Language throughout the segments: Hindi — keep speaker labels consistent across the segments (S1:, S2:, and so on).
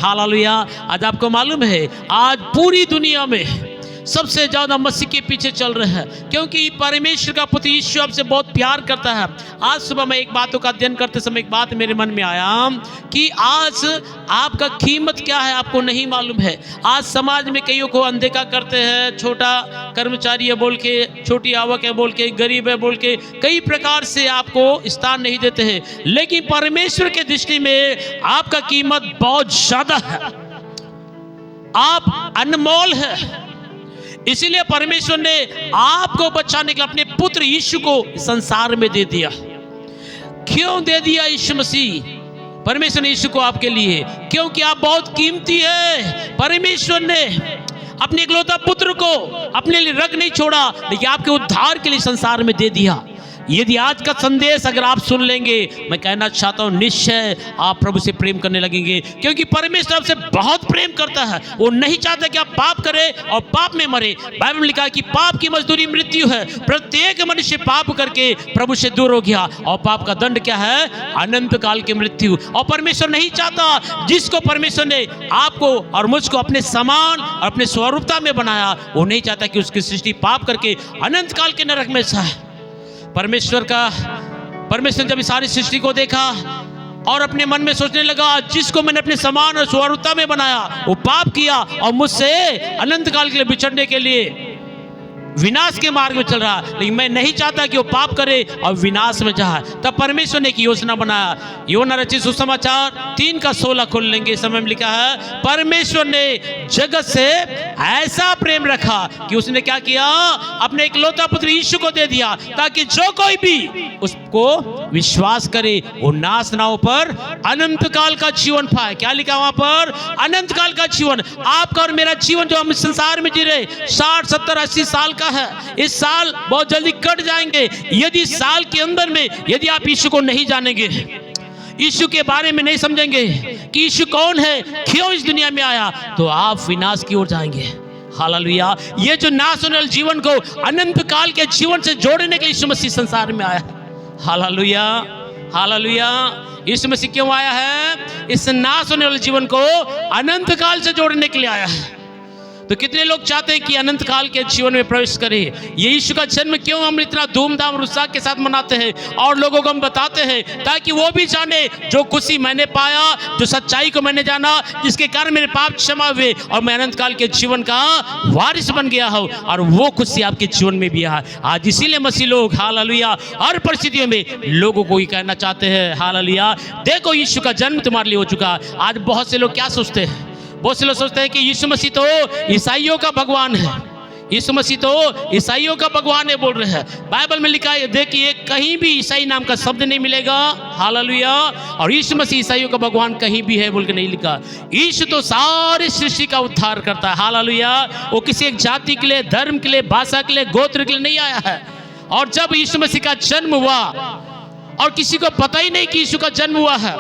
S1: हालेलुया। आज आपको मालूम है आज पूरी दुनिया में सबसे ज्यादा मसीह के पीछे चल रहे हैं, क्योंकि परमेश्वर का पुत्र यीशु आपसे बहुत प्यार करता है। आज सुबह मैं एक बातों का अध्ययन करते समय एक बात मेरे मन में आया कि आज आपका कीमत क्या है आपको नहीं मालूम है। आज समाज में कईयों को अनदेखा करते हैं, छोटा कर्मचारी है बोल के, छोटी आवक है बोल के, गरीब है बोल के, कई प्रकार से आपको स्थान नहीं देते हैं। लेकिन परमेश्वर के दृष्टि में आपका कीमत बहुत ज्यादा है, आप अनमोल है। इसीलिए परमेश्वर ने आपको बचाने के लिए अपने पुत्र यीशु को संसार में दे दिया। क्यों दे दिया यीशु मसीह? परमेश्वर ने यीशु को आपके लिए, क्योंकि आप बहुत कीमती है। परमेश्वर ने अपने इकलौता पुत्र को अपने लिए रख नहीं छोड़ा, लेकिन आपके उद्धार के लिए संसार में दे दिया। यदि आज का संदेश अगर आप सुन लेंगे, मैं कहना चाहता हूं निश्चय आप प्रभु से प्रेम करने लगेंगे, क्योंकि परमेश्वर आपसे बहुत प्रेम करता है। वो नहीं चाहता कि आप पाप करें और पाप में मरे। बाइबल में लिखा है कि पाप की मजदूरी मृत्यु है। प्रत्येक मनुष्य पाप करके प्रभु से दूर हो गया और पाप का दंड क्या है? अनंत काल की मृत्यु। और परमेश्वर नहीं चाहता, जिसको परमेश्वर ने आपको और मुझको अपने समान और अपने स्वरूपता में बनाया, वो नहीं चाहता कि उसकी सृष्टि पाप करके अनंत काल के नरक में जाए। परमेश्वर ने जब सारी सृष्टि को देखा और अपने मन में सोचने लगा, जिसको मैंने अपने समान और स्वरूपता में बनाया वो पाप किया और मुझसे अनंत काल के लिए बिछड़ने के लिए विनाश के मार्ग में चल रहा, लेकिन मैं नहीं चाहता कि वो पाप करे और विनाश में जाए। तब परमेश्वर ने एक योजना बनाया। यूहन्ना रचित सुसमाचार 3:16 खोल लेंगे। समय में लिखा है, परमेश्वर ने जगत से ऐसा प्रेम रखा कि उसने क्या किया? अपने इकलौता पुत्र यीशु को दे दिया, ताकि जो कोई भी उसको विश्वास करे वो नाश ना हो पर अनंत काल का जीवन पाए। क्या लिखा वहां पर? अनंत काल का जीवन। आपका और मेरा जीवन जो हम संसार में जी रहे 60, 70, 80 साल का है, इस साल बहुत जल्दी कट जाएंगे। यदि साल के अंदर में यदि आप यीशु को नहीं जानेंगे, यीशु के बारे में नहीं समझेंगे कि यीशु कौन है, क्यों इस दुनिया में आया, तो आप विनाश की ओर जाएंगे। हालेलुया। ये जो नाश होने वाले जीवन को अनंत काल के जीवन से जोड़ने के लिए यीशु मसीह संसार में आया। Hallelujah, hallelujah. यीशु मसीह क्यों आया है? इस नाश होने वाले जीवन को अनंत काल से जोड़ने के लिए आया है। तो कितने लोग चाहते हैं कि अनंत काल के जीवन में प्रवेश करें? ये यीशु का जन्म क्यों हम इतना धूमधाम और उत्साह के साथ मनाते हैं और लोगों को हम बताते हैं, ताकि वो भी जाने जो खुशी मैंने पाया, जो सच्चाई को मैंने जाना, जिसके कारण मेरे पाप क्षमा हुए और मैं अनंत काल के जीवन का वारिस बन गया हूँ, और वो खुशी आपके जीवन में भी है। आज इसीलिए मसीह लोग हालेलुया हर परिस्थितियों में लोगों को ही कहना चाहते हैं, हालेलुया देखो यीशु का जन्म तुम्हारे लिए हो चुका। आज बहुत से लोग क्या सोचते हैं? बहुत से लोग सोचते हैं कि यीशु मसीह तो ईसाइयों का भगवान है, यीशु मसीह तो ईसाइयों का भगवान है बोल रहे हैं। बाइबल में लिखा है, देखिए कहीं भी ईसाई नाम का शब्द नहीं मिलेगा। हालेलुया। और यीशु मसीह ईसाइयों का भगवान कहीं भी है बोल के नहीं लिखा। यीशु तो सारी सृष्टि का उद्धार करता है। हालेलुया। वो किसी एक जाति के लिए, धर्म के लिए, भाषा के लिए, गोत्र के लिए नहीं आया है। और जब यीशु मसीह का जन्म हुआ और किसी को पता ही नहीं कि यीशु का जन्म हुआ है,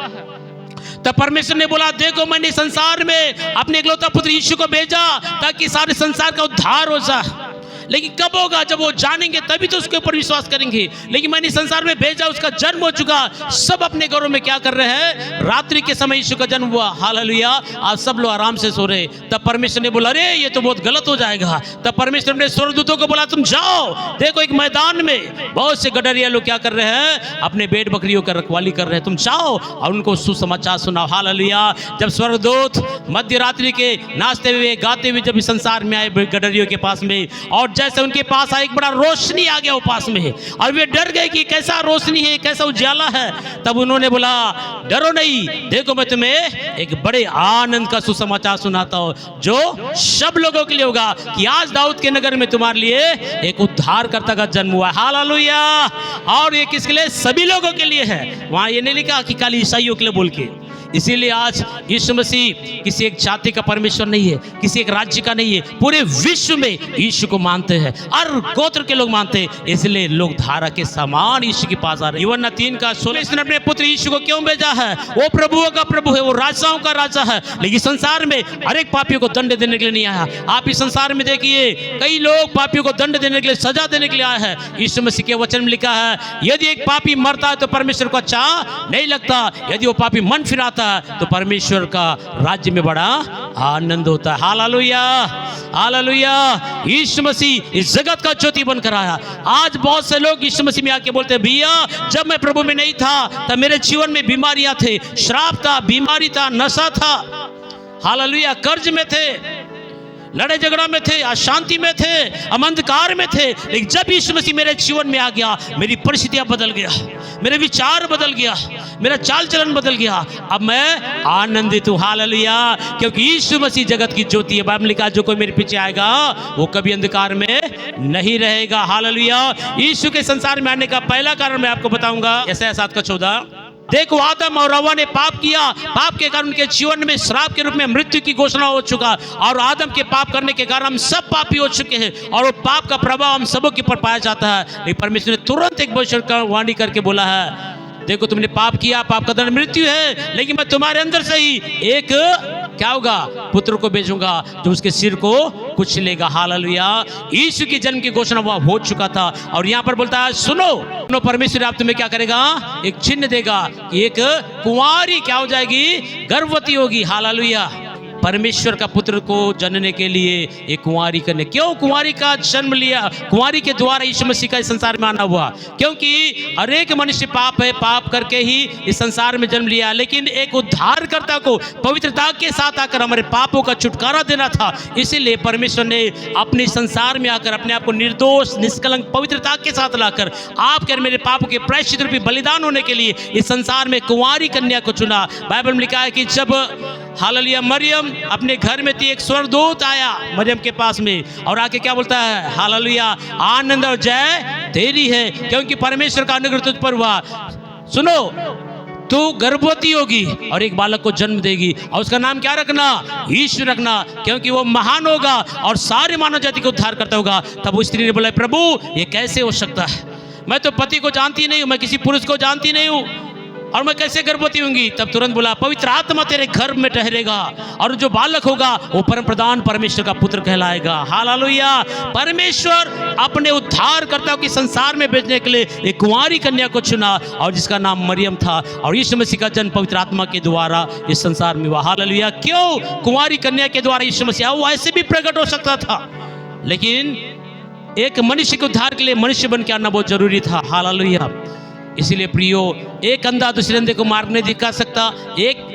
S1: तब परमेश्वर ने बोला, देखो मैंने संसार में अपने इकलौता पुत्र यीशु को भेजा ताकि सारे संसार का उद्धार हो जाए। लेकिन कब होगा? जब वो जानेंगे तभी तो उसके ऊपर विश्वास करेंगे। लेकिन मैंने संसार में भेजा, उसका जन्म हो चुका, सब अपने घरों में क्या कर रहे हैं? रात्रि के समय यीशु का जन्म हुआ। हालेलुया। आज सब लोग आराम से सो रहे। तब परमेश्वर ने बोला, अरे ये तो बहुत गलत हो जाएगा। तब परमेश्वर ने स्वर्गदूतों को बोला, तुम जाओ, देखो एक मैदान में बहुत से गडरिया लोग क्या कर रहे हैं? अपने भेड़ बकरियों का रखवाली कर रहे हैं, तुम जाओ और उनको सुसमाचार सुनाओ। हालेलुया। जब स्वर्गदूत मध्य रात्रि के नाचते हुए गाते हुए जब इस संसार में आए गडरियों के पास में, और जैसे उनके पास एक बड़ा रोशनी आ गया वो पास में, और वे डर गए कि कैसा रोशनी है, कैसा उजाला है। तब उन्होंने बोला, डरो नहीं, देखो मैं तुम्हें एक बड़े आनंद का सुसमाचार सुनाता हूं, जो सब लोगों के लिए होगा कि आज दाऊद के नगर में तुम्हारे लिए एक उद्धारकर्ता का जन्म हुआ। हालेलुया। और ये किसके लिए? सभी लोगों के लिए है। वहां ये नहीं लिखा कि खाली ईसाइयों के लिए बोल के। इसीलिए आज यीशु मसीह किसी एक जाति का परमेश्वर नहीं है, किसी एक राज्य का नहीं है, पूरे विश्व में यीशु को मानते हैं, हर गोत्र के लोग मानते हैं। इसलिए लोग धारा के समान यीशु के पास आ रहे हैं। यूहन्ना 3:16 इसने अपने पुत्र यीशु को क्यों भेजा है? वो प्रभुओं का प्रभु है, वो राजाओं का राजा है, लेकिन संसार में हर एक पापियों को दंड देने के लिए नहीं आया। आप इस संसार में देखिए कई लोग पापियों को दंड देने के लिए, सजा देने के लिए आए हैं। यीशु मसीह के वचन में लिखा है, यदि एक पापी मरता है तो परमेश्वर को अच्छा नहीं लगता, यदि वो पापी मन फिराता करता है तो परमेश्वर का राज्य में बड़ा आनंद होता है। Hallelujah, hallelujah. यीशु मसीह इस जगत का ज्योति बनकर आया। आज बहुत से लोग यीशु मसीह में आके बोलते हैं, भैया जब मैं प्रभु में नहीं था तब मेरे जीवन में बीमारियां थे, श्राप था, बीमारी था, नशा था, हालेलुया, कर्ज में थे, लड़ाई झगड़ा में थे, अशांति में थे, हम अंधकार में थे। लेकिन जब यीशु मसीह मेरे जीवन में आ गया, मेरी परिस्थितियां बदल गया, मेरे विचार बदल गया, मेरा चाल चलन बदल गया। अब मैं आनंदित हूँ, हालेलुया, क्योंकि यीशु मसीह जगत की ज्योति है। बाइबल लिखा जो कोई मेरे पीछे आएगा वो कभी अंधकार में नहीं रहेगा। हालेलुया। यीशु के संसार में आने का पहला कारण मैं आपको बताऊंगा, यशायाह 7:14। देखो आदम और हव्वा ने पाप किया, पाप के कारण उनके जीवन में श्राप के रूप में मृत्यु की घोषणा हो चुका, और आदम के पाप करने के कारण हम सब पापी हो चुके हैं और वो पाप का प्रभाव हम सबों के ऊपर पाया जाता है। लेकिन परमेश्वर ने तुरंत एक भविष्यवाणी करके बोला है, देखो तुमने पाप किया, पाप का दंड मृत्यु है, लेकिन मैं तुम्हारे अंदर से ही एक क्या होगा, पुत्र को भेजूंगा जो उसके सिर को कुचलेगा। हालेलुया। यीशु के जन्म की घोषणा वह हो चुका था, और यहाँ पर बोलता है सुनो परमेश्वर आप तुम्हें क्या करेगा, एक चिन्ह देगा कि एक कुंवारी क्या हो जाएगी, गर्भवती होगी। हालेलुया। परमेश्वर का पुत्र को जनने के लिए एक कुंवारी करने, क्यों कुंवारी का जन्म लिया, कुंवारी के द्वारा यीशु मसीह का इस संसार में आना हुआ, क्योंकि हर एक मनुष्य पाप है, पाप करके ही इस संसार में जन्म लिया, लेकिन एक उद्धारकर्ता को पवित्रता के साथ आकर हमारे पापों का छुटकारा देना था। इसीलिए परमेश्वर ने अपने संसार में आकर अपने आप को निर्दोष, निष्कलंक, पवित्रता के साथ लाकर आपके और मेरे पापों के प्रायश्चित रूपी बलिदान होने के लिए इस संसार में कुंवारी कन्या को चुना। बाइबल में लिखा है कि जब हालेलुया मरियम अपने घर में थी, एक स्वर्गदूत आया मरियम के पास में और आके क्या बोलता है, हालेलुया, आनंद और जय तेरी है, क्योंकि परमेश्वर का अनुग्रह तुझ पर हुआ। सुनो, तू गर्भवती होगी और एक बालक को जन्म देगी, और उसका नाम क्या रखना, यीशु रखना, क्योंकि वो महान होगा और सारे मानव जाति को उद्धार करता होगा। तब उस स्त्री ने बोला, प्रभु ये कैसे हो सकता है, मैं तो पति को जानती नहीं हूँ, मैं किसी पुरुष को जानती नहीं हूँ, और मैं कैसे गर्भवती होंगी। तब तुरंत बोला, पवित्र आत्मा तेरे गर्भ में ठहरेगा, और जो बालक होगा वो परम प्रधान परमेश्वर का पुत्र कहलाएगा। हालेलुया। परमेश्वर अपने उद्धारकर्ता के संसार में भेजने के लिए एक कुंवारी कन्या को चुना, और जिसका नाम मरियम था, और यीशु मसीह का जन्म पवित्र आत्मा के द्वारा इस संसार में हुआ। हालेलुया। क्यों कुंवारी कन्या के द्वारा यीशु मसीह, वो ऐसे भी प्रकट हो सकता था, लेकिन एक मनुष्य के उद्धार के लिए मनुष्य बन के आना बहुत जरूरी था। हालेलुया। इसीलिए प्रियो, एक अंधा दूसरे अंधे को मार्ग नहीं दिखा सकता, एक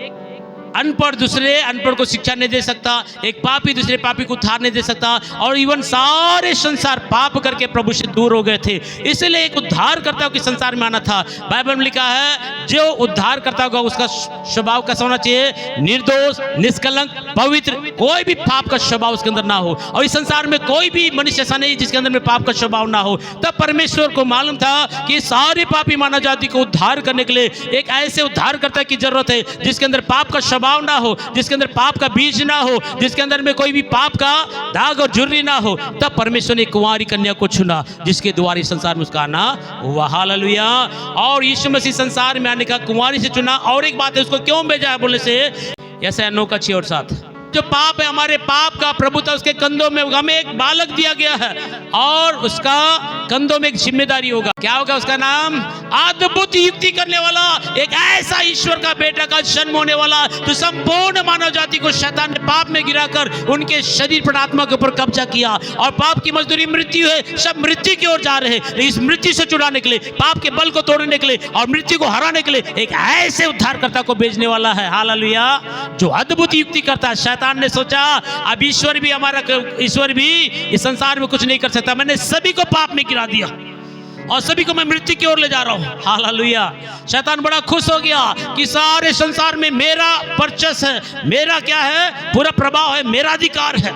S1: अनपढ़ दूसरे अनपढ़ को शिक्षा नहीं दे सकता, एक पापी दूसरे पापी को उद्धार नहीं दे सकता, और इवन सारे संसार पाप करके प्रभु से दूर हो गए थे। इसलिए एक उद्धारकर्ता के संसार में आना था। बाइबल में लिखा है, जो उद्धारकर्ता होगा उसका स्वभाव कैसा होना चाहिए, निर्दोष, निष्कलंक, पवित्र, कोई भी पाप का स्वभाव उसके अंदर ना हो, और इस संसार में कोई भी मनुष्य ऐसा नहीं जिसके अंदर में पाप का स्वभाव ना हो। तब परमेश्वर को मालूम था कि सारी पापी मानव जाति को उद्धार करने के लिए एक ऐसे उद्धारकर्ता की जरूरत है जिसके अंदर पाप का स्वभाव ना हो, जिसके अंदर पाप का बीज ना हो, जिसके अंदर में कोई भी पाप का दाग और झुर्री ना हो। तब परमेश्वर ने कुंवारी कन्या को चुना, जिसके द्वारा इस संसार में उसका आना हुआ। हालेलुया। और यीशु मसीह संसार में आने का कुंवारी से चुना। और एक बात है, उसको क्यों भेजा है बोले से, यशायाह 9:6 और 7, जो पाप है, हमारे पाप का प्रभुता उसके कंधों में होगा। हमें एक बालक दिया गया है और उसका कंधों में एक जिम्मेदारी होगा। क्या होगा उसका नाम, अद्भुत युक्ति करने वाला, एक ऐसा ईश्वर का बेटा का जन्म होने वाला, तो संपूर्ण मानव जाति को शैतान ने पाप में गिराकर उनके शरीर पर, आत्मा के ऊपर कब्जा किया, और पाप की मजदूरी मृत्यु है, सब मृत्यु की ओर जा रहे हैं। इस मृत्यु से छुड़ाने के लिए, पाप के बल को तोड़ने के लिए और मृत्यु को हराने के लिए एक ऐसे उद्धारकर्ता को भेजने वाला है। हालेलुया। जो अद्भुत युक्ति करता है। शैतान ने सोचा अब ईश्वर भी हमारा, ईश्वर भी इस संसार में कुछ नहीं कर सकता, मैंने सभी को पाप में गिरा दिया और सभी को मैं मृत्यु की ओर ले जा रहा हूं। हालेलुया। शैतान बड़ा खुश हो गया कि सारे संसार में मेरा वर्चस्व है, मेरा क्या है, पूरा प्रभाव है, मेरा अधिकार है,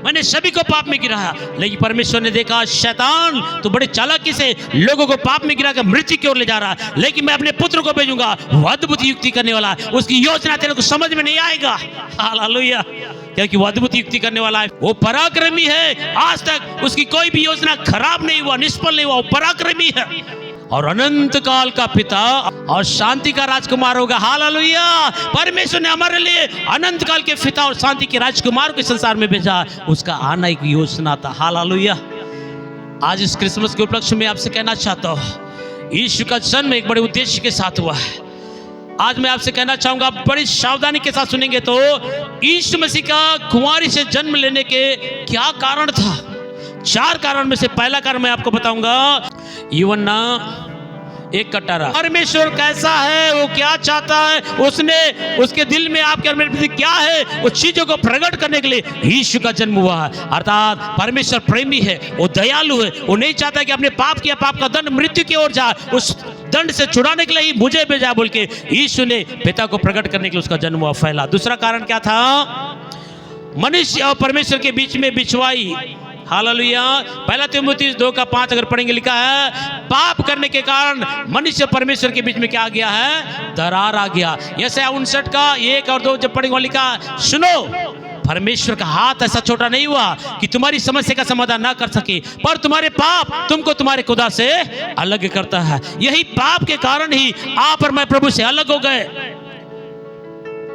S1: मैंने सभी को पाप में गिराया। लेकिन परमेश्वर ने देखा, शैतान तो बड़े चालाकी से लोगों को पाप में गिराकर मृत्यु की ओर ले जा रहा है, लेकिन मैं अपने पुत्र को भेजूंगा, वो अद्भुत युक्ति करने वाला है, उसकी योजना तेरे को समझ में नहीं आएगा। हालेलुया। क्योंकि वो अद्भुत युक्ति करने वाला है, वो पराक्रमी है, आज तक उसकी कोई भी योजना खराब नहीं हुआ, निष्फल नहीं हुआ, वो पराक्रमी है, और अनंत काल का पिता और शांति का राजकुमार होगा। हालेलुया। परमेश्वर ने हमारे लिए अनंत काल के पिता और शांति के राजकुमार को संसार में भेजा, उसका आना एक योजना था। हालेलुया। आज इस क्रिसमस के उपलक्ष्य में आपसे कहना चाहता हूँ, यीशु का जन्म एक बड़े उद्देश्य के साथ हुआ है। आज मैं आपसे कहना चाहूंगा, बड़ी सावधानी के साथ सुनेंगे तो यीशु मसीह का कुंवारी से जन्म लेने के क्या कारण था। 4 कारण में से पहला कारण मैं आपको बताऊंगा, यूहन्ना 1:18। परमेश्वर कैसा है, वो क्या चाहता है, उसने उसके दिल में आपके और मेरे प्रति क्या है, उस चीजों को प्रकट करने के लिए यीशु का जन्म हुआ है। अर्थात परमेश्वर प्रेमी है, वो दयालु है, वो नहीं चाहता कि अपने पाप किया पाप का दंड मृत्यु की ओर जाए, उस दंड से छुड़ाने के लिए ही मुझे भेजा बोल के यीशु ने पिता को प्रकट करने के लिए उसका जन्म हुआ फैला। दूसरा कारण क्या था, मनुष्य और परमेश्वर के बीच में बिछवाई। हालेलुया। पहला तीमुथियुस 2:5 अगर पढ़ेंगे, लिखा है पाप करने के कारण मनुष्य परमेश्वर के बीच में क्या आ गया है, दरार आ गया। यशायाह 59:1 और 2 जब पढ़ेंगे लिखा, सुनो परमेश्वर का हाथ ऐसा छोटा नहीं हुआ कि तुम्हारी समस्या का समाधान ना कर सके, पर तुम्हारे पाप तुमको तुम्हारे खुदा से अलग करता है। यही पाप के कारण ही आप और मैं प्रभु से अलग हो गए,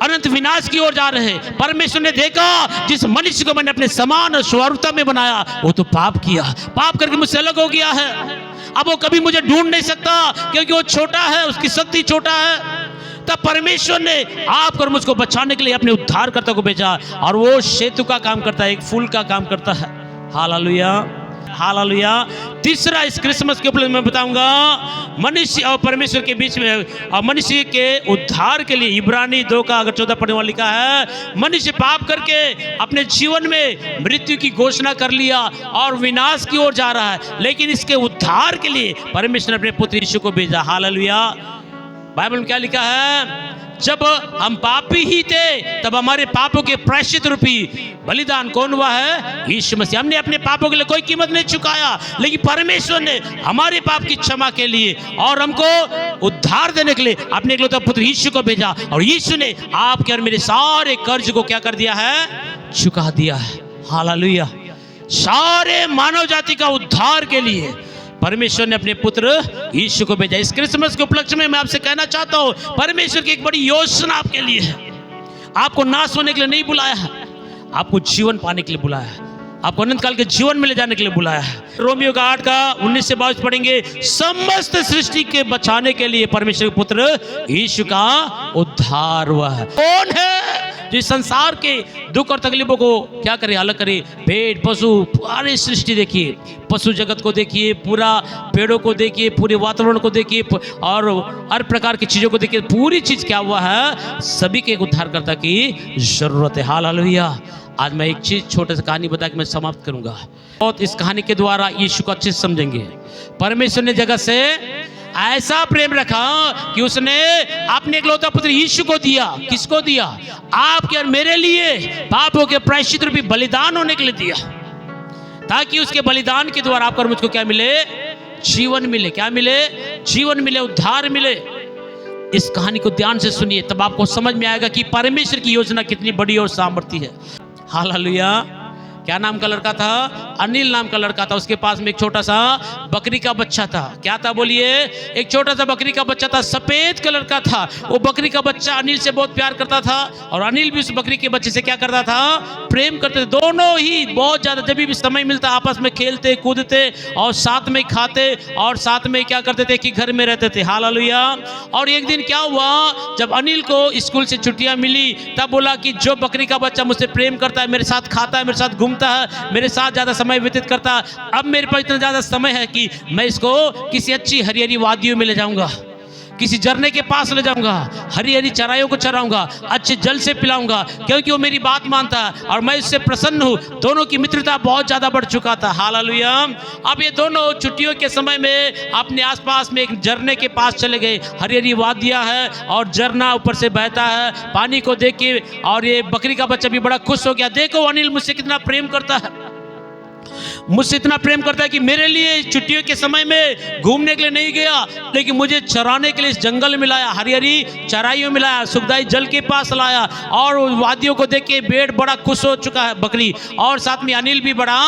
S1: अनंत विनाश की ओर जा रहे हैं। परमेश्वर ने देखा जिस मनुष्य को मैंने अपने समान और स्वरूपता में बनाया वो तो पाप किया, पाप करके मुझसे अलग हो गया है। अब वो कभी मुझे ढूंढ नहीं सकता क्योंकि वो छोटा है, उसकी शक्ति छोटा है। तब परमेश्वर ने आपको और मुझको बचाने के लिए अपने उद्धारकर्ता को भेजा, और वो सेतु का काम करता है, एक फूल का काम करता है। Hallelujah, hallelujah. तीसरा इस क्रिसमस के उपलक्ष्य में बताऊंगा, मनुष्य और परमेश्वर के बीच में और मनुष्य के उद्धार के लिए इब्रानी 2:14 पढ़ने वाला लिखा है, मनुष्य पाप करके अपने जीवन में मृत्यु की घोषणा कर लिया और विनाश की ओर जा रहा है, लेकिन इसके उद्धार के लिए परमेश्वर ने अपने पुत्र यीशु को भेजा। हालेलुया। बाइबल में क्या लिखा है, जब हम पापी ही थे तब हमारे पापों के प्रायश्चित रूपी बलिदान कौन हुआ है, यीशु मसीह। हमने अपने पापों के लिए कोई कीमत नहीं चुकाया, लेकिन परमेश्वर ने हमारे पाप की क्षमा के लिए और हमको उद्धार देने के लिए अपने इकलौते पुत्र यीशु को भेजा, और यीशु ने आपके और मेरे सारे कर्ज को क्या कर दिया है, चुका दिया है। हालेलुया। सारे मानव जाति का उद्धार के लिए परमेश्वर ने अपने पुत्र यीशु को भेजा। इस क्रिसमस के उपलक्ष्य में मैं आपसे कहना चाहता हूं, परमेश्वर की एक बड़ी योजना आपके लिए है। आपको नाश होने के लिए नहीं बुलाया है, आपको जीवन पाने के लिए बुलाया है, आपको अनंत काल के जीवन में ले जाने के लिए बुलाया है। रोमियो 8:19 से 22 पढ़ेंगे, समस्त सृष्टि के बचाने के लिए परमेश्वर के पुत्र यीशु का उद्धार हुआ है। कौन है जो संसार के दुख और तकलीफों को क्या करे, अलग करे। भेड़ पशु, पूरी सृष्टि देखिए, पशु जगत को देखिए, पूरा पेड़ों को देखिए, पूरे वातावरण को देखिए, और हर प्रकार की चीजों को देखिए, पूरी चीज क्या हुआ है, सभी के एक उद्धारकर्ता की जरूरत है। हालेलुया। आज मैं एक चीज छोटे से कहानी बता के मैं समाप्त करूंगा, और इस कहानी के द्वारा यीशु को अच्छे से समझेंगे। परमेश्वर ने जगत से ऐसा प्रेम रखा कि उसने अपने इकलौता पुत्र यीशु को दिया। किसको दिया, आपके और मेरे लिए पापों के प्रायश्चित रूपी बलिदान होने के लिए दिया, ताकि उसके बलिदान के द्वारा आपको और मुझको क्या मिले, जीवन मिले। क्या मिले, जीवन मिले, उद्धार मिले। इस कहानी को ध्यान से सुनिए, तब आपको समझ में आएगा कि परमेश्वर की योजना कितनी बड़ी और सामर्थी है। हालेलुया। क्या नाम का लड़का था, अनिल नाम का लड़का था। उसके पास में एक छोटा सा बकरी का बच्चा था। क्या था बोलिए, एक छोटा सा बकरी का बच्चा था, सफेद कलर का था। वो बकरी का बच्चा अनिल से बहुत प्यार करता था, और अनिल भी उस बकरी के बच्चे से क्या करता था, प्रेम करते थे। दोनों ही बहुत ज्यादा, जब भी समय मिलता आपस में खेलते कूदते और साथ में खाते और साथ में क्या करते थे कि घर में रहते थे। हालेलुया। और एक दिन क्या हुआ, जब अनिल को स्कूल से छुट्टियां मिली, तब बोला कि जो बकरी का बच्चा मुझसे प्रेम करता है, मेरे साथ खाता है, मेरे साथ घूमता है, मेरे साथ ज्यादा समय व्यतीत करता है, अब मेरे पास इतना ज्यादा समय है कि मैं इसको किसी अच्छी हरियाली वादियों में ले जाऊंगा, किसी झरने के पास ले जाऊंगा, हरी हरी चराइयों को चराऊंगा, अच्छे जल से पिलाऊंगा, क्योंकि वो मेरी बात मानता है और मैं इससे प्रसन्न हूं। दोनों की मित्रता बहुत ज्यादा बढ़ चुका था। हालेलुया। अब ये दोनों छुट्टियों के समय में अपने आसपास में एक झरने के पास चले गए। हरी हरी वादियां है और झरना ऊपर से बहता है, पानी को देख के और ये बकरी का बच्चा भी बड़ा खुश हो गया। देखो अनिल मुझसे कितना प्रेम करता है, मुझसे इतना प्रेम करता है कि मेरे लिए छुट्टियों के समय में घूमने के लिए नहीं गया, लेकिन मुझे चराने के लिए इस जंगल में लाया, हरी हरी चराइयों में लाया, सुखदाई जल के पास लाया, और वादियों को देख के भेड़ बड़ा खुश हो चुका है, बकरी, और साथ में अनिल भी बड़ा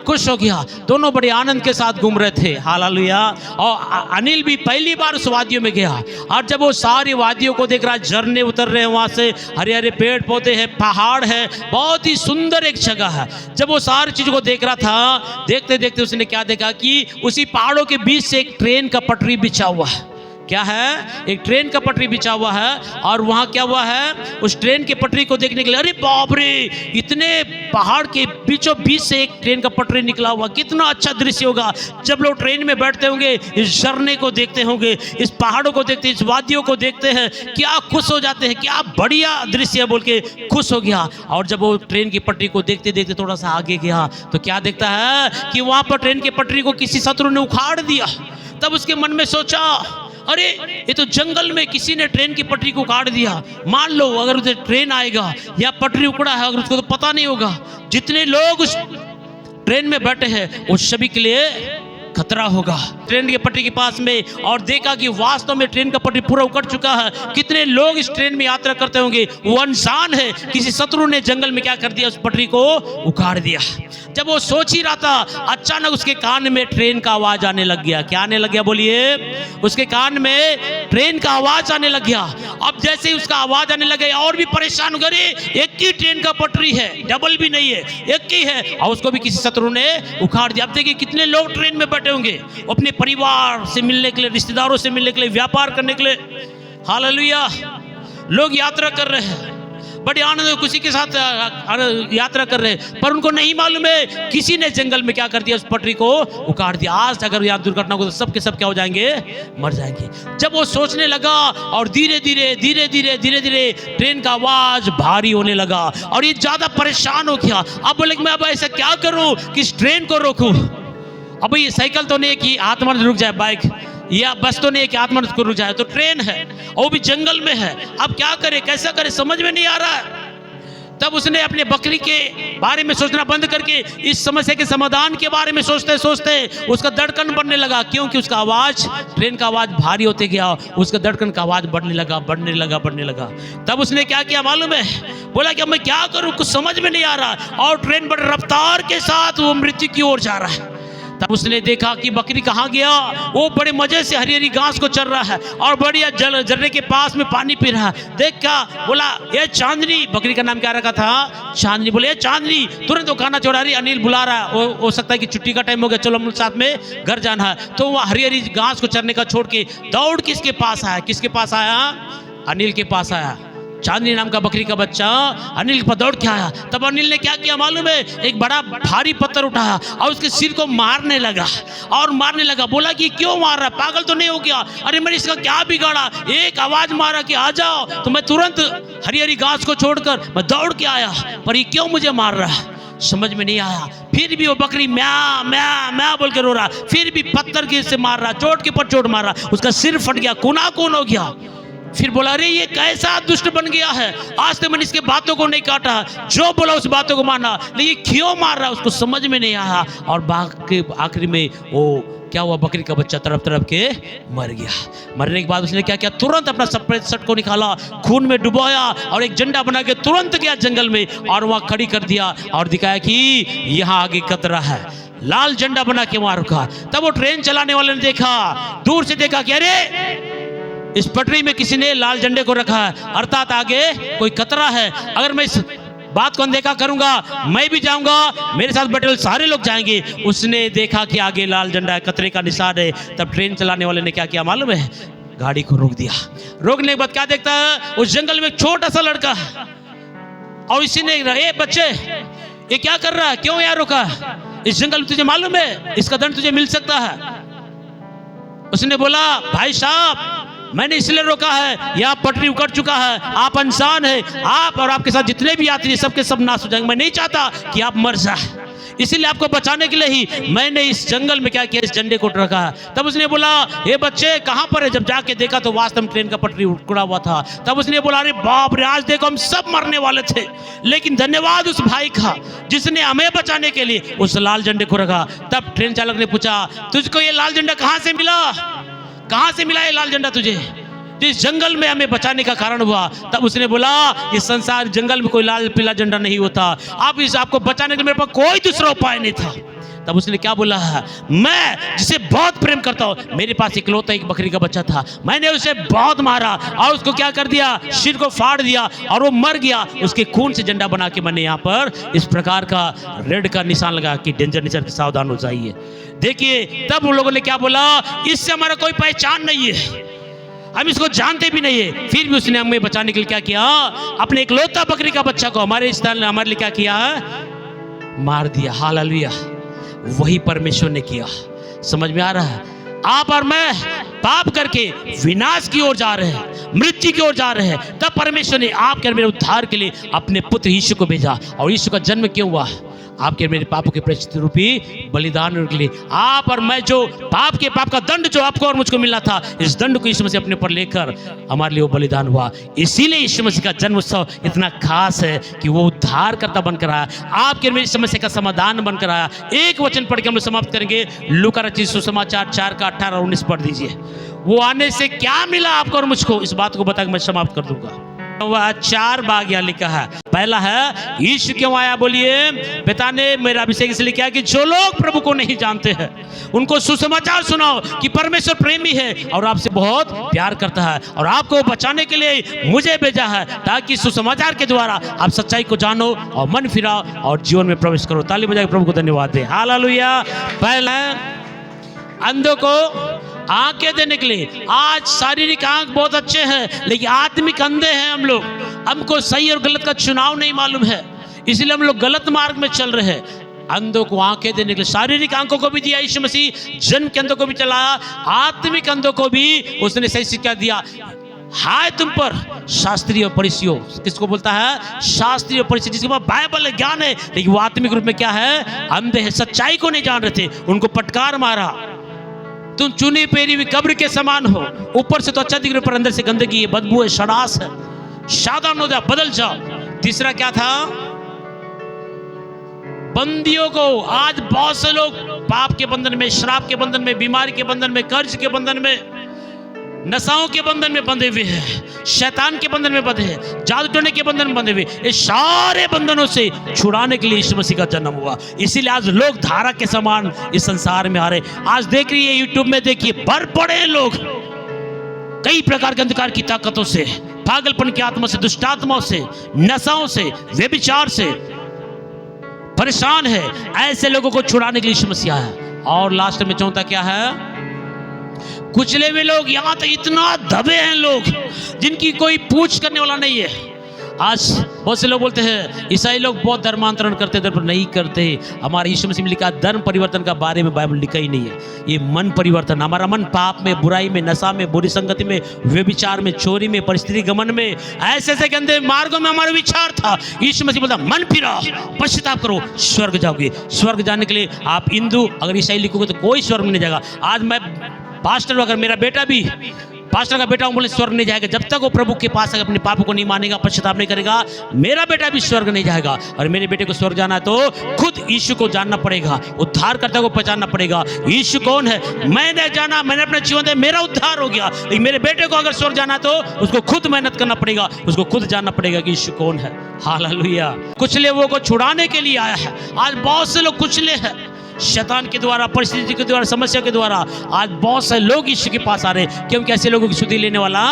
S1: खुश हो गया। दोनों बड़े आनंद के साथ घूम रहे थे। हालेलुया। और अनिल भी पहली बार उस वादियों में गया, और जब वो सारी वादियों को देख रहा, झरने उतर रहे हैं वहां से, हरे हरे पेड़ पौधे हैं, पहाड़ है, बहुत ही सुंदर एक जगह है। जब वो सारी चीजों को देख रहा था, देखते देखते उसने क्या देखा कि उसी पहाड़ों के बीच से एक ट्रेन का पटरी बिछा हुआ है। क्या है, एक ट्रेन का पटरी बिछा हुआ है और वहां क्या हुआ है, उस ट्रेन की पटरी को देखने के लिए, अरे बाप रे, इतने पहाड़ के बीचों बीच से एक ट्रेन का पटरी निकला हुआ, कितना अच्छा दृश्य होगा जब लोग ट्रेन में बैठते होंगे, इस झरने को देखते होंगे, इस पहाड़ों को देखते, इस वादियों को देखते हैं, क्या खुश हो जाते हैं, क्या बढ़िया दृश्य है बोल के खुश हो गया। और जब वो ट्रेन की पटरी को देखते देखते थोड़ा सा आगे गया तो क्या देखता है कि वहां पर ट्रेन की पटरी को किसी शत्रु ने उखाड़ दिया। तब उसके मन में सोचा, अरे ये तो जंगल में किसी ने ट्रेन की पटरी को काट दिया, मान लो अगर उसे ट्रेन आएगा या पटरी उखड़ा है अगर उसको तो पता नहीं होगा, जितने लोग उस ट्रेन में बैठे हैं उस सभी के लिए खतरा होगा। ट्रेन की पटरी के पास में और देखा कि वास्तव में ट्रेन का पटरी पूरा उकड़ चुका है, कितने लोग इस ट्रेन में यात्रा करते होंगे, वो अनजान है, किसी शत्रु ने जंगल में क्या कर दिया, उस पटरी को उखाड़ दिया। जब वो सोच ही रहा था, अचानक उसके कान में ट्रेन का आवाज आने लग गया। क्या आने लग गया बोलिए, उसके कान में ट्रेन का आवाज आने लग गया। अब जैसे ही उसका आवाज आने लगे और भी परेशान हो गए, एक ही ट्रेन का पटरी है, डबल भी नहीं है, एक ही है और उसको भी किसी शत्रु ने उखाड़ दिया। अब देखिए कितने लोग ट्रेन में बैठे होंगे, अपने परिवार से मिलने के लिए, रिश्तेदारों से मिलने के लिए, व्यापार करने के लिए, हालेलुया, लोग यात्रा कर रहे हैं, बड़े आनंद खुशी के साथ यात्रा कर रहे हैं, पर उनको नहीं मालूम है किसी ने जंगल में क्या कर दिया, उस पटरी को उखाड़ दिया। आज अगर यहाँ दुर्घटना हो तो सब के सब क्या हो जाएंगे, मर जाएंगे। जब वो सोचने लगा और धीरे धीरे धीरे धीरे धीरे धीरे ट्रेन का आवाज भारी होने लगा और ये ज्यादा परेशान हो गया। अब बोले मैं अब ऐसा क्या करूं कि इस ट्रेन को रोकूं। अब ये साइकिल तो नहीं है कि आत्मा रुक जाए, बाइक या बस तो नहीं है कि आत्मा को रुक जाए, तो ट्रेन है और वो भी जंगल में है। अब क्या करे, कैसा करे, समझ में नहीं आ रहा है। तब उसने अपने बकरी के बारे में सोचना बंद करके इस समस्या के समाधान के बारे में सोचते सोचते उसका धड़कन बढ़ने लगा, क्योंकि उसका आवाज, ट्रेन का आवाज भारी होते गया, उसका धड़कन का आवाज बढ़ने लगा बढ़ने लगा बढ़ने लगा। तब उसने क्या किया मालूम है, बोला कि मैं क्या करूं, कुछ समझ में नहीं आ रहा, और ट्रेन बड़ी रफ्तार के साथ वो मृत्यु की ओर जा रहा है। तब उसने देखा कि बकरी कहाँ गया, वो बड़े मजे से हरी हरी घास को चर रहा है और बढ़िया झरने के पास में पानी पी रहा है। देख क्या बोला, ये चांदनी, बकरी का नाम क्या रखा था, चांदनी। बोले ये चांदनी, तुरंत वो खाना छोड़ा रही, अनिल बुला रहा है, हो सकता है कि छुट्टी का टाइम हो गया, चलो हम साथ में घर जाना है। तो वो हरी हरी घास को चरने का छोड़ के दौड़ किसके पास आया, किसके पास आया, अनिल के पास आया। चांदनी नाम का बकरी का बच्चा अनिल पर दौड़ के आया। तब अनिल ने क्या किया मालूम है, एक बड़ा भारी पत्थर उठाया और उसके सिर को मारने लगा और मारने लगा। बोला कि क्यों मार रहा है, पागल तो नहीं हो गया, अरे मैंने इसका क्या बिगाड़ा, एक आवाज मारा कि आ जाओ, तो मैं तुरंत हरी हरी घास को छोड़कर मैं दौड़ के आया, पर ये क्यों मुझे मार रहा है, समझ में नहीं आया। फिर भी वो बकरी म्या म्या म्या बोल के रो रहा, फिर भी पत्थर के से मार रहा, चोट के पर चोट मार रहा, उसका सिर फट गया, कोना कोन हो गया। फिर बोला अरे ये कैसा दुष्ट बन गया है, आज तक मैंने इसके बातों को नहीं काटा, जो बोला उस बातों को माना, लेकिन क्यों मार रहा उसको समझ में नहीं आया। और आखिरी में वो क्या हुआ, बकरी का बच्चा तड़प तड़प के मर गया। मरने के बाद उसने क्या किया, तुरंत अपना सफेद शर्ट को निकाला, खून में डुबोया और एक झंडा बना के तुरंत गया जंगल में और वहां खड़ी कर दिया और दिखाया कि यहाँ आगे खतरा है। लाल झंडा बना के वहां रुका। तब वो ट्रेन चलाने वाले ने देखा, दूर से देखा कि अरे इस पटरी में किसी ने लाल झंडे को रखा है, अर्थात आगे कोई खतरा है। अगर मैं इस बात को अनदेखा करूंगा, मैं भी जाऊंगा, मेरे साथ बैठे हुए सारे लोग जाएंगे। उसने देखा कि आगे लाल झंडा है, खतरे का निशान है। तब ट्रेन चलाने वाले ने क्या किया मालूम है, गाड़ी को रोक दिया। रोकने के बाद क्या देखता है, उस जंगल में एक छोटा सा लड़का है और इसी ने, ए बच्चे ये क्या कर रहा है, क्यों यहाँ रुका, इस जंगल में तुझे मालूम है इसका दंड तुझे मिल सकता है। उसने बोला भाई साहब मैंने इसलिए रोका है, यहाँ पटरी उकड़ चुका है, आप इंसान है, आप और आपके साथ जितने भी यात्री सबके सब नाश हो जाएंगे, मैं नहीं चाहता कि आप मर जाए, इसीलिए आपको बचाने के लिए ही मैंने इस जंगल में क्या किया, इस झंडे को रखा है। तब उसने बोला ये बच्चे कहाँ पर है, जब जाके देखा तो वास्तव में ट्रेन का पटरी उकड़ा हुआ था। तब उसने बोला अरे बाप रे, आज देखो हम सब मरने वाले थे, लेकिन धन्यवाद उस भाई का जिसने हमें बचाने के लिए उस लाल झंडे को रखा। तब ट्रेन चालक ने पूछा तुझको ये लाल झंडा कहाँ से मिला, कहाँ से मिला ये लाल झंडा तुझे, जिस जंगल में हमें बचाने का कारण हुआ। तब उसने बोला इस संसार जंगल में कोई लाल पीला झंडा नहीं होता, आपको बचाने के लिए मेरे पास कोई दूसरा उपाय नहीं था। तब उसने क्या बोला है, मैं जिसे बहुत प्रेम करता हूँ, मेरे पास इकलौता एक बकरी का बच्चा था, मैंने उसे बहुत मारा और उसको क्या कर दिया, सिर को फाड़ दिया और वो मर गया। उसके खून से झंडा बना के मैंने यहाँ पर इस प्रकार का रेड का निशान लगा कि डेंजर निशान, सावधान हो जाइए। देखिए तब उन लोगों ने क्या बोला, इससे हमारा कोई पहचान नहीं है, हम इसको जानते भी नहीं है, फिर भी उसने हमें बचाने के लिए क्या किया, अपने इकलौता बकरी का बच्चा को हमारे स्थान हमारे लिए क्या किया, मार दिया। हालेलुया, वही परमेश्वर ने किया। समझ में आ रहा है? आप और मैं पाप करके विनाश की ओर जा रहे हैं, मृत्यु की ओर जा रहे हैं, तब परमेश्वर ने आपके और मेरे उद्धार के लिए अपने पुत्र यीशु को भेजा। और यीशु का जन्म क्यों हुआ? आपके और मेरे पापों के प्रायश्चित रूपी बलिदान के लिए। आप और मैं जो पाप का दंड जो आपको और मुझको मिला था, इस दंड को यीशु मसीह अपने ऊपर लेकर हमारे लिए वो बलिदान हुआ। इसीलिए यीशु मसीह का जन्म उत्सव इतना खास है कि वो उद्धार करता बनकर आया, आपके और मेरी समस्या का समाधान बनकर आया। एक वचन पढ़ के हम लोग समाप्त करेंगे। लूका रचित सुसमाचार 4 का 18 और 19 पढ़ दीजिए। वो आने से क्या मिला आपको और मुझको, इस बात को बताकर मैं समाप्त कर दूंगा। वह 4 भाग यहाँ लिखा है। पहला है, यीशु क्यों आया? बोलिए, पिता ने मेरा अभिषेक इसलिए किया कि जो लोग प्रभु को नहीं जानते हैं उनको सुसमाचार सुनाओ कि परमेश्वर प्रेमी है और आपसे बहुत प्यार करता है और आपको बचाने के लिए मुझे भेजा है, ताकि सुसमाचार के द्वारा आप सच्चाई को जानो और मन फिराओ और जीवन में प्रवेश करो। ताली बजाकर प्रभु को धन्यवाद दे। हालेलुया। पहला, अंधों को आंखें देने के लिए। आज शारीरिक आंख बहुत अच्छे हैं, लेकिन आत्मिक अंधे हैं हम लोग। हमको सही और गलत का चुनाव नहीं मालूम है, इसलिए हम लोग गलत मार्ग में चल रहे हैं। अंधों को आंखें देने के लिए शारीरिक आंखों को भी दिया यीशु मसीह, जन्म के अंधों को भी चलाया, आत्मिक अंधों को भी उसने सही शिक्षा दिया। हाय तुम पर शास्त्रीय और फरीसियों, किसको बोलता है? शास्त्रीय और फरीसी, जिसके पास बाइबल ज्ञान है लेकिन वो आत्मिक रूप में क्या है? अंधे है, सच्चाई को नहीं जान रहे थे। उनको फटकार मारा, तुम चुनी पेरी हुई कब्र के समान हो, ऊपर से तो अच्छा दिख रहे पर अंदर से गंदगी है, बदबू है, शरास है, सावधान हो जाओ, बदल जाओ। तीसरा क्या था? बंदियों को। आज बहुत से लोग पाप के बंधन में, शराब के बंधन में, बीमारी के बंधन में, कर्ज के बंधन में, नशाओं के बंधन में बंधे हुए हैं, शैतान के बंधन में बंधे हैं, जादू टोने के बंधन में बंधे हुए। इस सारे बंधनों से छुड़ाने के लिए यीशु मसीह का जन्म हुआ। इसीलिए आज लोग धारा के समान इस संसार में आ रहे। आज देख रही है यूट्यूब में, देखिए भर पड़े लोग कई प्रकार के अंधकार की ताकतों से, पागलपन की आत्मा से, दुष्ट आत्माओं से, नशाओं से, व्यभिचार से परेशान है। ऐसे लोगों को छुड़ाने के लिए यीशु मसीह है। और लास्ट में चौथा क्या है? कुचले हुए लोग। यहाँ तो इतना दबे हैं लोग जिनकी कोई पूछ करने वाला नहीं है। आज बहुत से लोग बोलते हैं ईसाई लोग बहुत धर्मांतरण करते, धर्म नहीं करते। हमारे यीशु मसीह में लिखा धर्म परिवर्तन का बारे में बाइबल लिखा ही नहीं है। ये मन परिवर्तन, हमारा मन पाप में, बुराई में, नशा में, बुरी संगति में, व्यभिचार में, चोरी में, परिस्थिति गमन में, ऐसे ऐसे गंदे मार्गों में हमारा विचार था। यीशु मसीह बोलता मन फिराओ, पश्चाताप करो, स्वर्ग जाओगे। स्वर्ग जाने के लिए आप हिंदू अगर ईसाई लिखोगे तो कोई स्वर्ग में नहीं जाएगा। आज मैं पास्टर, अगर मेरा बेटा भी पास्टर का बेटा हूं, बोले स्वर्ग नहीं जाएगा जब तक वो प्रभु के पास अगर अपने पापों को नहीं मानेगा, पश्चाताप नहीं करेगा, मेरा बेटा भी स्वर्ग नहीं जाएगा। और मेरे बेटे को स्वर्ग जाना है तो खुद यीशु को जानना पड़ेगा, उद्धारकर्ता को पहचानना पड़ेगा। यीशु कौन है? मैंने जाना, मैंने अपना जीवन दिया, मेरा उद्धार हो गया। लेकिन मेरे बेटे को अगर स्वर्ग जाना है तो उसको खुद मेहनत करना पड़ेगा, उसको खुद जानना पड़ेगा कि यीशु कौन है। हालेलुया। कुचले वो को छुड़ाने के लिए आया है। आज बहुत से लोग कुचले हैं, शैतान के द्वारा, परिस्थिति के द्वारा, समस्या के द्वारा। आज बहुत से लोग यीशु के पास आ रहे हैं, क्योंकि ऐसे लोगों की सुधि लेने वाला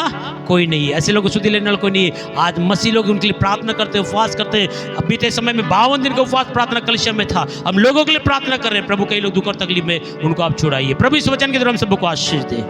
S1: कोई नहीं है। ऐसे लोगों की सुधि लेने वाला कोई नहीं है। आज मसीह लोग उनके लिए प्रार्थना करते, उपवास करते। अब बीते समय में 52 दिन का उपवास प्रार्थना कलिसिया में था। हम लोगों के लिए प्रार्थना कर रहे हैं, प्रभु कई लोग दुख और तकलीफ में, उनको आप छुड़ाइए। प्रभु इस वचन के द्वारा हम सबको आशीष दे।